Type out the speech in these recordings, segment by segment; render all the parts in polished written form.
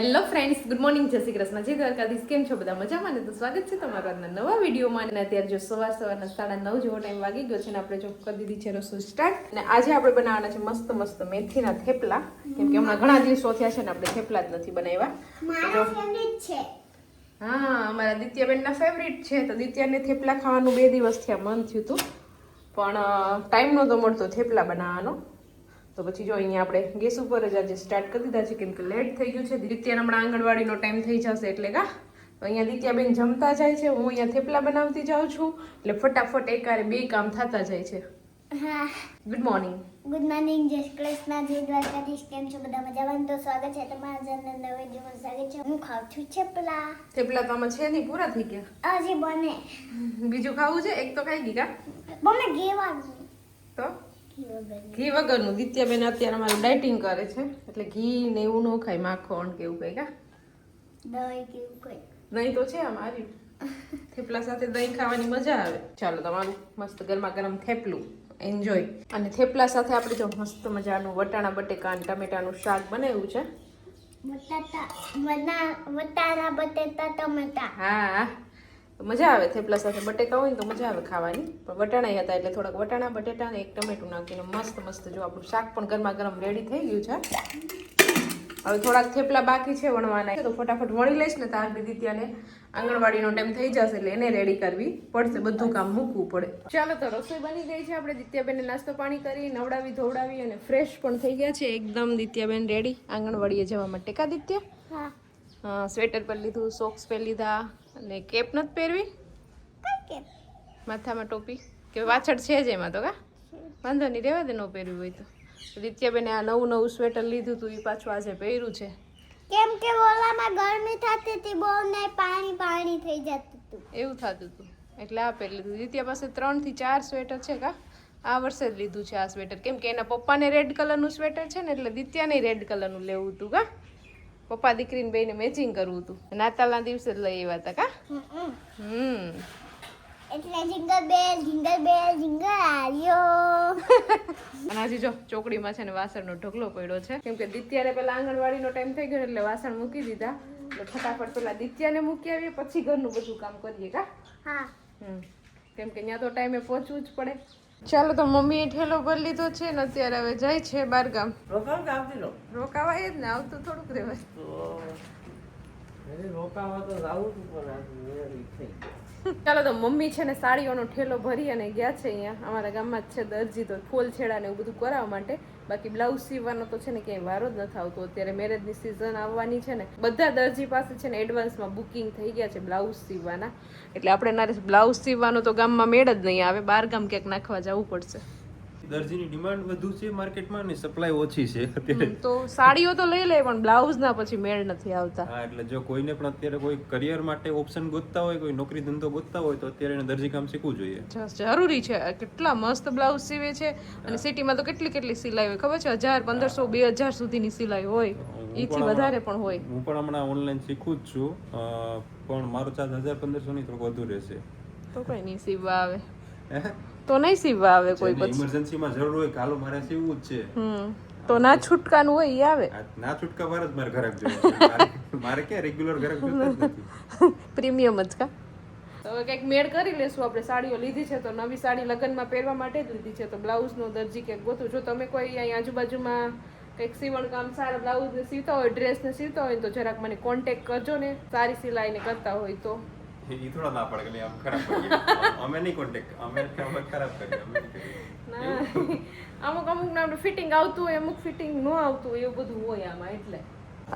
Hello friends, good morning, જય શ્રી કૃષ્ણ, જય દ્વારકાધીશ. કેમ છો બધા? મજામાં ને? તો સ્વાગત છે તમારા આજના નવા વિડીયોમાં. અને અત્યારે જો સવારના 9:30 જેવો ટાઈમ વાગી ગયો છે ને આપણે જો કરી દીધી છે રસોઈ સ્ટાર્ટ. અને આજે આપણે બનાવવાના છે મસ્ત મસ્ત મેથીના થેપલા, કેમ કે હમણાં ઘણા દિવસો થયા છે ને આપણે થેપલા જ નથી બનાવ્યા. હા, અમારા દિત્યાબેનના ફેવરિટ છે. તો દિત્યાને થેપલા ખાવાનું 2 દિવસ થયા મન થયું હતું, પણ ટાઈમ નહોતો મળતો થેપલા બનાવવાનો. તો પછી જો અહીંયા આપણે ગેસ ઉપર જ આજે સ્ટાર્ટ કરી દીધા છે, કેમ કે લેટ થઈ ગયું છે. દિત્યાને હમણાં આંગણવાડીનો ટાઈમ થઈ જશે એટલે તો અહીંયા દિત્યાબેન જમતા જાય છે, હું અહીંયા થેપલા બનાવતી જાઉં છું, એટલે ફટાફટ એકારે 2 કામ થતા જાય છે. હા, ગુડ મોર્નિંગ. ગુડ મોર્નિંગ, જય શ્રી કૃષ્ણ, જય દ્વારકાધીશ. કેમ છો બધા? મજામાં? તો સ્વાગત છે તમારા આજના નવા વિડીયોમાં. સ્વાગત છે. હું ખાઉં છું થેપલા તો આમાં છે નહીં, પૂરા થઈ ગયા. હજી બને. બીજું ખાવું છે? એક તો ખાઈ ગઈ કા? બને ઘેવાનું તો ઘી વગરનું. દિત્યાબેન અત્યારે અમારું ડાયટિંગ કરે છે, એટલે ઘી ને એવું ન ખાય, માખણ કે એવું કઈ કા? દહીં કે એવું કઈ? દહીં તો છે અમારી. થેપલા સાથે દહીં ખાવાની મજા આવે. ચાલો, તમારું મસ્ત ગરમા ગરમ થેપલું એન્જોય. અને થેપલા સાથે આપણે જો મસ્ત મજાનું વટાણા બટેકા અને ટમેટાનું શાક બનાવ્યું છે. વટાણા બટેટા ટમેટા. હા, મજા આવે. થેપલા સાથે બટેકા હોય ને તો મજા આવે ખાવાની. પણ વટાણા હતા એટલે થોડાક વટાણા બટેટા અને એક ટમેટું નાખીને મસ્ત મસ્ત જો આપણું શાક પણ ગરમા ગરમ રેડી થઈ ગયું છે. હવે થોડાક થેપલા બાકી છે વણવાના, તો ફટાફટ વણી લઈશ ને તો આગળ દિત્યાને આંગણવાડીનો ટાઈમ થઈ જશે એટલે એને રેડી કરવી પડશે, બધું કામ મૂકવું પડે. ચાલો, તો રસોઈ બની ગઈ છે. આપણે દિત્યાબેનને નાસ્તો પાણી કરી નવડાવી ધોવડાવી અને ફ્રેશ પણ થઈ ગયા છે એકદમ. દિત્યાબેન રેડી આંગણવાડીએ જવા માટે. કા દિત્યા? હા, સ્વેટર પહેરી લીધું, સોક્સ પહેરી લીધા અને કેપ નથી પહેરવી? માથામાં ટોપી કે વાછળ છે જ એમાં તો કા? વાંધો નહીં, રહેવા દે ન પહેરવી હોય તો. દિત્યાબેને આ નવું સ્વેટર લીધું હતું, એ પાછું આજે પહેર્યું છે, કેમ કે ઓલામાં ગરમી થતી હતી બહુ ને પાણી થઈ જતું હતું, એવું થતું હતું એટલે આ પહેરી લીધું. દિત્યા પાસે 3 થી 4 સ્વેટર છે કા? આ વર્ષે જ લીધું છે આ સ્વેટર, કેમ કે એના પપ્પાને રેડ કલરનું સ્વેટર છે ને, એટલે દિત્યાને રેડ કલરનું લેવું હતું કા? પપ્પા દીકરીને બેને મેચિંગ કરવું હતું. નાતાલના દિવસે જ લઈ આવ્યા હતા કા? એટલે જિંગલ બેલ આવ્યો. અને હજી જો ચોકડીમાં છે ને વાસણનો ઢગલો પડ્યો છે, કેમ કે દિત્યાને પેલા આંગણવાડીનો ટાઈમ થઈ ગયો એટલે વાસણ મૂકી દીધા. એટલે ફટાફટ પેલા દિત્યાને મૂકી આવીએ, પછી ઘરનું બધું કામ કરીએ કા? હા. કેમ કે ત્યાં તો ટાઈમે પહોંચવું જ પડે. ચાલો, તો મમ્મીએ ઠેલો ભરી લીધો છે ને અત્યારે હવે જાય છે બહાર ગામ. રોકાવાય જ ને, આવતું થોડુંક રહેવાય. ચાલો, તો મમ્મી છે ને સાડીઓનો ઠેલો ભરી અને ગયા છે અહીંયા અમારા ગામમાં જ છે દરજી, તો ફૂલ છેડા ને એવું બધું કરાવવા માટે. બાકી બ્લાઉઝ સીવવાનો તો છે ને ક્યાંય વારો જ નથી આવતો. અત્યારે મેરેજની સિઝન આવવાની છે ને, બધા દરજી પાસે છે ને એડવાન્સમાં બુકિંગ થઈ ગયા છે બ્લાઉઝ સીવવાના, એટલે આપણે ના બ્લાઉઝ સીવવાનો તો ગામમાં મેળ જ નહીં આવે, બહાર ગામ ક્યાંક નાખવા જવું પડશે. દરજીની ડિમાન્ડ વધુ છે માર્કેટમાં ને સપ્લાય ઓછી છે અત્યારે, તો સાડીઓ તો લઈ લે પણ બ્લાઉઝ ના પછી મેળ નથી આવતા. હા, એટલે જો કોઈને પણ અત્યારે કોઈ કરિયર માટે ઓપ્શન ગોતતા હોય, કોઈ નોકરી ધંધો ગોતતા હોય તો અત્યારે એને દરજી કામ શીખવું જોઈએ. જરૂરી છે. કેટલા મસ્ત બ્લાઉઝ સીવે છે, અને સિટીમાં તો કેટલી સિલાઈ હોય ખબર છે? 1000, 1500, 2000 સુધીની સિલાઈ હોય, એથી વધારે પણ હોય. હું પણ હમણાં ઓનલાઈન શીખું જ છું, પણ મારો ચાર્જ 1000-1500 ની થોડુંક વધુ રહેશે. તો કઈ નહીં સીવવા આવે તો નહીં સીવવા આવે કોઈ, પછી ઇમરજન્સીમાં જરૂર હોય કાલો મારે સીવવું જ છે તો ના છૂટકાનું હોય ઈ આવે. ના છૂટકા વાર જ મારે ઘરાક જોઈએ, મારે ક્યાં રેગ્યુલર ઘરાક જોતા જ નથી, પ્રીમિયમ જ કા? હવે કંઈક મેળ કરી લેશું. આપણે સાડીઓ લીધી છે તો નવી સાડી લગ્નમાં પહેરવા માટે જ લીધી છે, તો બ્લાઉઝનો દરજી ક્યાંક ગોતું. જો તમે કોઈ અહીં આજુબાજુમાં કંઈક સીવણ કામ સારા બ્લાઉઝને સીવતા હોય, ડ્રેસને સીવતા હોય તો જરાક મને કોન્ટેક્ટ કરજો ને, સારી સિલાઈને કરતા હોય તો. એ થોડા ના પડે કે આમ ખરાબ કરીએ, અમે નહીં કોન્ટેક્ટ, અમે ખરાબ કરીએ. અમુક ના ફિટિંગ આવતું હોય, અમુક ફિટિંગ ન આવતું હોય, એવું બધું હોય આમાં એટલે.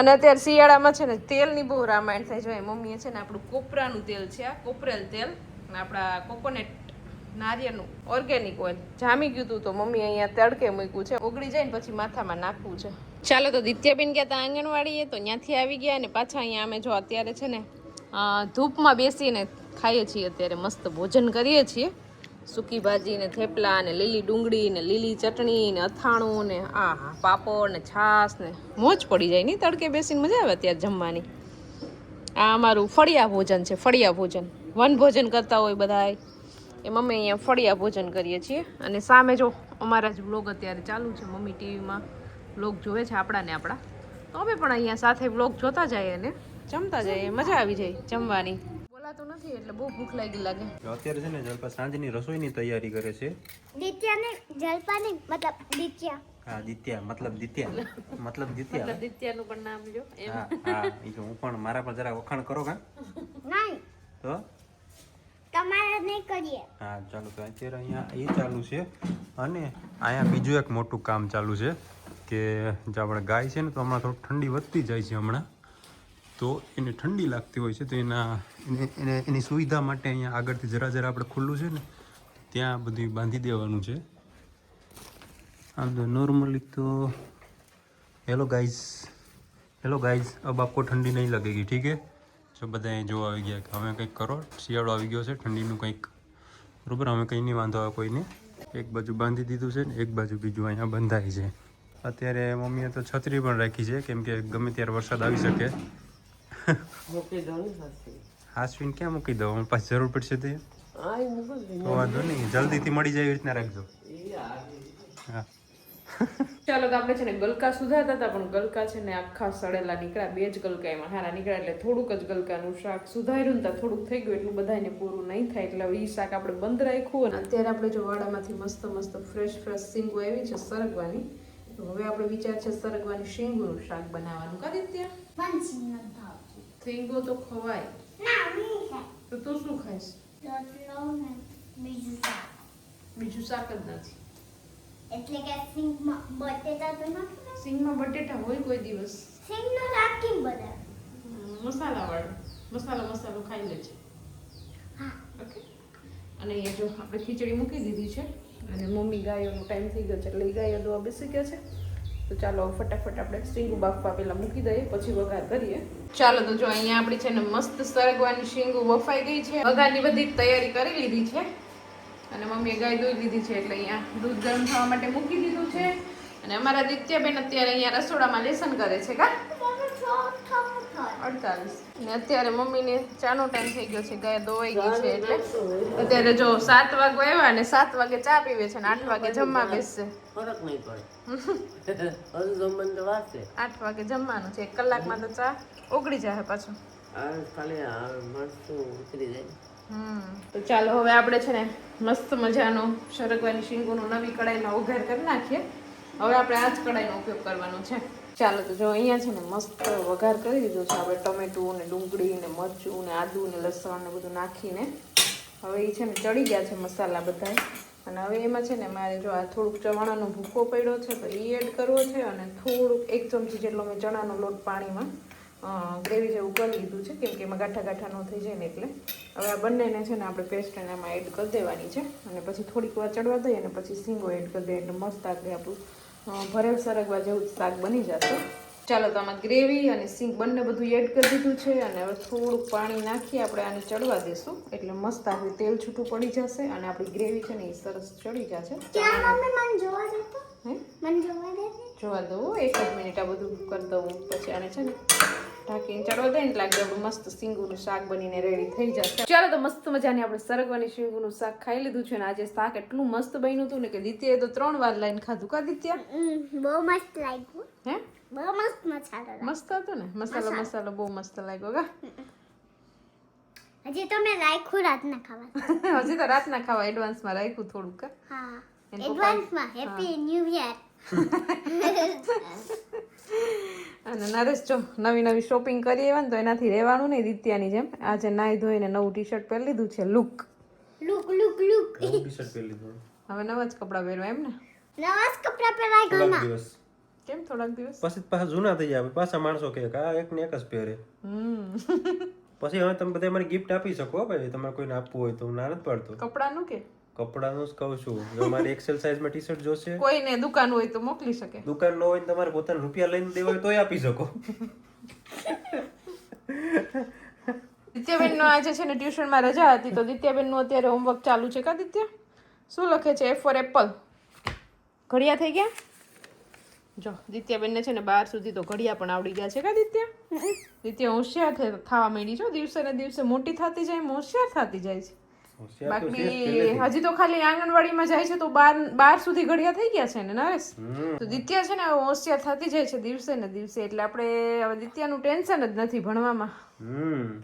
અને અત્યારે શિયાળામાં છે ને તેલની બહુ રામાયણ થાય. જો મમ્મીએ છે ને આપણું કોપરાનું તેલ છે, આ કોપરેલ તેલ, અને આપણા કોકોનટ નારિયેળનું ઓર્ગેનિક ઓઇલ જામી ગયું હતું, તો મમ્મી અહીંયા તડકે મૂક્યું છે, ઓગળી જાય ને પછી માથામાં નાખવું છે. ચાલો, તો દિત્યાબેન ગયા હતા આંગણવાડીએ, તો ત્યાંથી આવી ગયા અને પાછા અહીંયા અમે જો અત્યારે છે ને ધૂપમાં બેસીને ખાઈએ છીએ. અત્યારે મસ્ત ભોજન કરીએ છીએ, સૂકી ભાજી ને થેપલા ને લીલી ડુંગળી ને લીલી ચટણી ને અથાણું ને પાપડ ને છાશ ને મોજ પડી જાય. નહીં તડકે બેસીને મજા આવે અત્યારે જમવાની. આ અમારું ફળિયા ભોજન છે, ફળિયા ભોજન. વન ભોજન કરતા હોય બધા, એ મમ્મી અહીંયા ફળિયા ભોજન કરીએ છીએ. અને સામે જો અમારા જ વ્લોગ અત્યારે ચાલુ છે, મમ્મી ટીવીમાં વ્લોગ જોવે છે આપણા ને આપણા. અમે પણ અહીંયા સાથે વ્લોગ જોતા જઈએ ને જમતા જઈએ, મજા આવી જાય જમવાની. બોલાતું નથી એટલે બહુ ભૂખ લાગી લાગે. અત્યારે છે ને જલપા સાંજની રસોઈની તૈયારી કરે છે. દિત્યાને જલપાની મતલબ દિત્યા. હા દિત્યા મતલબ દિત્યા મતલબ દિત્યા. દિત્યાનું પણ નામ લ્યો એમ. હા હા ઈ તો હું પણ મારા પર જરા વખાણ કરો કા નહીં તો તમારે નહીં કરીએ. હા ચાલો તો અત્યારે અહીંયા એ ચાલુ છે અને અહીંયા બીજું એક મોટું કામ ચાલુ છે કે જે આપણે ગાય છે ને તો હમણાં થોડું ઠંડી વધતી જાય છે હમણાં, તો એને ઠંડી લાગતી હોય છે તો એની સુવિધા માટે અહીંયા આગળથી જરા આપણે ખુલ્લું છે ને ત્યાં બધું બાંધી દેવાનું છે. આમ તો નોર્મલી તો હેલો ગાઈઝ અબ આપકો ઠંડી નહીં लगेगी ठीक है. જો બધા અહીં જોવા આવી ગયા કે હવે કંઈક કરો, શિયાળો આવી ગયો છે, ઠંડીનું કંઈક બરોબર. અમે કંઈ નહીં વાંધો આવે કોઈને. એક બાજુ બાંધી દીધું છે ને એક બાજુ બીજું અહીંયા બંધાય છે. અત્યારે મમ્મીએ તો છત્રી પણ રાખી છે કેમ કે ગમે ત્યારે વરસાદ આવી શકે. હાસવીને ક્યાં મૂકી દઉં, અમારી પાસે જરૂર પડશે તે વાંધો નહીં, જલ્દીથી મળી જાય એવી રીતના રાખજો. હા ચાલો તો આપણે છે ને ગલકા સુધારતા હતા પણ ગલકા છે ને આખા સડેલા નીકળ્યા. 2 જ ગલકા એમાં હારા નીકળ્યા એટલે થોડુંક જ ગલકાનું શાક સુધાર્યું ને થોડુંક થઈ ગયું, એટલું બધાને પૂરું નહીં થાય એટલે હવે ઈ શાક આપણે બંધ રાખ્યું. અને અત્યારે આપણે જો વાડામાંથી મસ્ત ફ્રેશ સિંગો આવી છે સરગવાની, તો હવે આપણે વિચાર છે સરગવાની શીંગોનું શાક બનાવવાનું. કરી ત્યાં મન સિંગ ભાવ શીંગો તો ખવાય ના નહીં ખાય તો તું શું ખાઈશ? રોટલો ને બીજું શાક. બીજું શાક જ નથી. એટલે કે સિંગમાં બટેટા તો નથી. સિંગમાં બટેટા હોય કોઈ દિવસ? સિંગનો શાક કેમ બનાવે? મસાલાવાળું મસાલો ખાઈ લે છે. હા ઓકે. અને એ જો આપણે ખીચડી મૂકી દીધી છે અને મમ્મી ગાયોનો ટાઈમ થઈ ગયો છે એટલે એ ગાયો દોવા બેસી ગયા છે. તો ચાલો ફટાફટ આપણે શીંગુ બાફવા પહેલા મૂકી દઈએ પછી વઘાર કરીએ. ચાલો તો જો અહીંયા આપણી છે ને મસ્ત સરગવાની શીંગુ બફાઈ ગઈ છે, વઘારની બધી તૈયારી કરી લીધી છે અને મમ્મીએ ગાય દોઈ લીધી છે એટલે અહીંયા દૂધ ગરમ થવા માટે મૂકી દીધું છે. અને અમારા દિત્યાબેન અત્યારે અહીંયા રસોડામાં લેસન કરે છે કા 48. અને અત્યારે મમ્મીને ચાનો ટાઈમ થઈ ગયો છે, ગાય દોવાઈ ગઈ છે એટલે અત્યારે જો 7 વાગે આવ્યા અને 7 વાગે ચા પીવે છે અને 8 વાગે જમવા બેસશે. ફરક નહીં પડે હજુ જમવાનું તો વાર છે. 8 વાગે જમવાનું છે, 1 કલાકમાં તો ચા ઓગળી જાય પાછું. આ ખાલી મરચું ઉતરી જાય. તો ચાલો હવે આપણે છે ને મસ્ત મજાનો સરગવાની શીંગોનો નવી કડાઈમાં વઘાર કરી નાખીએ. હવે આપણે આ જ કડાઈનો ઉપયોગ કરવાનો છે. ચાલો તો જો અહીંયા છે ને મસ્ત વઘાર કરી દીધો છે આપણે ટમેટું ને ડુંગળી ને મરચું ને આદુ ને લસણ ને બધું નાખીને. હવે એ છે ને ચડી ગયા છે મસાલા બધા અને હવે એમાં છે ને મારે જો આ થોડુંક ચવાણાનો ભૂકો પડ્યો છે તો એ એડ કરવો છે અને થોડુંક 1 ચમચી જેટલો મેં ચણાનો લોટ પાણીમાં ગ્રેવી જેવું કરી લીધું છે કેમ કે એમાં ગાંઠા ન થઈ જાય ને એટલે. હવે આ બંનેને છે ને આપણે પેસ્ટ એનામાં એડ કરી દેવાની છે અને પછી થોડીક વાર ચડવા દઈએ અને પછી સિંગો એડ કરી દઈએ એટલે મસ્ત આગળ આપણું ભરેલ સરગવા જેવું શાક બની જશે. ચાલો તો આમાં ગ્રેવી અને સિંગ બંને બધું એડ કરી દીધું છે અને હવે થોડુંક પાણી નાખી આપણે આને ચડવા દઈશું એટલે મસ્ત આપણું તેલ છૂટું પડી જશે અને આપણી ગ્રેવી છે ને એ સરસ ચડી જશે. ક્યાં મમ્મી મને જોવા દે તો? હે મને જોવા દે? જોવા દઉં 1 જ મિનિટ આ બધું કરી દઉં પછી આને છે ને ઢાંકીને ચડવા દઈએ એટલે આપણું મસ્ત સિંગુનું શાક બનીને રેડી થઈ જશે. ચાલો તો મસ્ત મજાની આપણે સરગવાની શીંગુનું શાક ખાઈ લીધું છે અને આજે શાક એટલું મસ્ત બન્યું હતું ને કે દિત્યાએ તો 3 વાર લાઈન ખાધું. કા દિત્યા? બહુ મસ્ત લાગ્યું. હે બહુ મસ્ત મસાલો મસ્ત હતો ને મસાલો બહુ મસ્ત લાગ્યો કા? હજી તો મેં રાખ્યું રાતના ખાવા. હજી તો રાતના ખાવા એડવાન્સમાં રાખ્યું થોડુંક કા? હા એન એડવાન્સમાં હેપી ન્યુ યર. અને નરેશ જો નવી શોપિંગ કરી આવ્યા ને તો એનાથી રહેવાનું નહીં દિત્યાની જેમ. આજે નાઈ ધોઈને નવું ટી-શર્ટ પહેરી લીધું છે. લુક ટી-શર્ટ પહેરી લીધું. હવે નવા જ કપડાં પહેરવા એમ ને? નવા જ કપડાં પહેરાય ઘરમાં. દિવસ કેમ થોડાક દિવસ પછી પાછા જૂના થઈ જાય, પાછા માણસો કે આ એક ને એક જ પહેરે. પછી હવે તમે બધા મારી ગિફ્ટ આપી શકો ભાઈ, તમારે કોઈને આપવું હોય તો હું ના નથી પાડતો. કપડાનું કે કપડાનું જ કહું છું. જો મારે એક્સેલ સાઈઝમાં ટી-શર્ટ જોશે, કોઈને દુકાન હોય તો મોકલી શકે. દુકાન ન હોય ને તમારે પોતાના રૂપિયા લઈને દેવા હોય તોય આપી શકો. દિત્યાબેન નો આજે છે ને ટ્યુશનમાં રજા હતી તો દિત્યાબેન નું અત્યારે હોમવર્ક ચાલુ છે. કા દિત્યા શું લખે છે? F for apple. ઘડિયા થઈ ગયા? જો દિત્યાબેન ને છે ને 12 સુધી તો ઘડિયા પણ આવડી ગયા છે. કા દિત્યા? દિત્યા હોશિયાર થવા માંડી છો, દિવસે ને દિવસે મોટી થતી જાય, હોશિયાર થતી જાય છે. હોશિયાર તો છે જ બાકી પહેલેથી. હજી તો ખાલી આંગણવાડીમાં જાય છે તો 12 સુધી ઘડિયા થઈ ગયા છે ને નરેશ. તો દિત્યા છે ને હવે હોશિયાર થતી જાય છે દિવસે ને દિવસે, એટલે આપણે હવે દિત્યાનું ટેન્શન જ નથી ભણવામાં,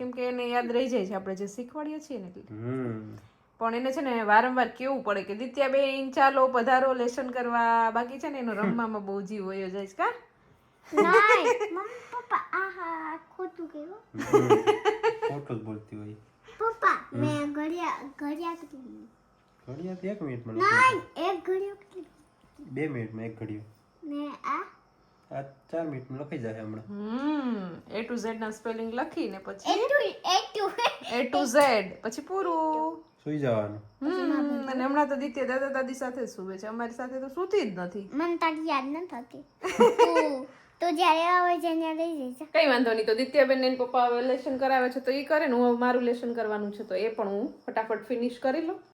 કેમ કે એને યાદ રહી જાય છે આપણે જે શીખવાડીએ છીએ ને એટલે. પણ એને છે ને વારંવાર કેવું પડે કે દિત્યા બેન ચાલો પધારો લેસન કરવા, બાકી છે ને એનો રમવામાં બહુ જીવ વયો જાય છે કા. નહીં મમ્મી પપ્પા આહા ખોટું કહેવું. ખોટું જ બોલતી હોય. પપ્પા મેં ઘડિયા કેટલી ઘડિયા તો 1 મિનિટમાં નહીં એક ઘડિયો કેટલી 2 મિનિટમાં એક ઘડિયો. ને આ આ 4 મિનિટમાં લખાઈ જાય હમણાં. A to Z ના સ્પેલિંગ લખીને પછી એટુ A to Z પછી પૂરું. સુઈ જવાનું. અને હમણાં તો દિત્યા દાદા દાદી સાથે જ સૂવે છે, અમારી સાથે તો સૂતી જ નથી. મને તારી યાદ ન થતી તો જ્યારે આવે છે ને લઈ જઈશ. કઈ વાંધો નહીં, તો દિત્યાબેન ને એના પપ્પા હવે લેસન કરાવે છે તો એ કરે ને, હું હવે મારું લેસન કરવાનું છે તો એ પણ હું ફટાફટ ફિનિશ કરી લઉં.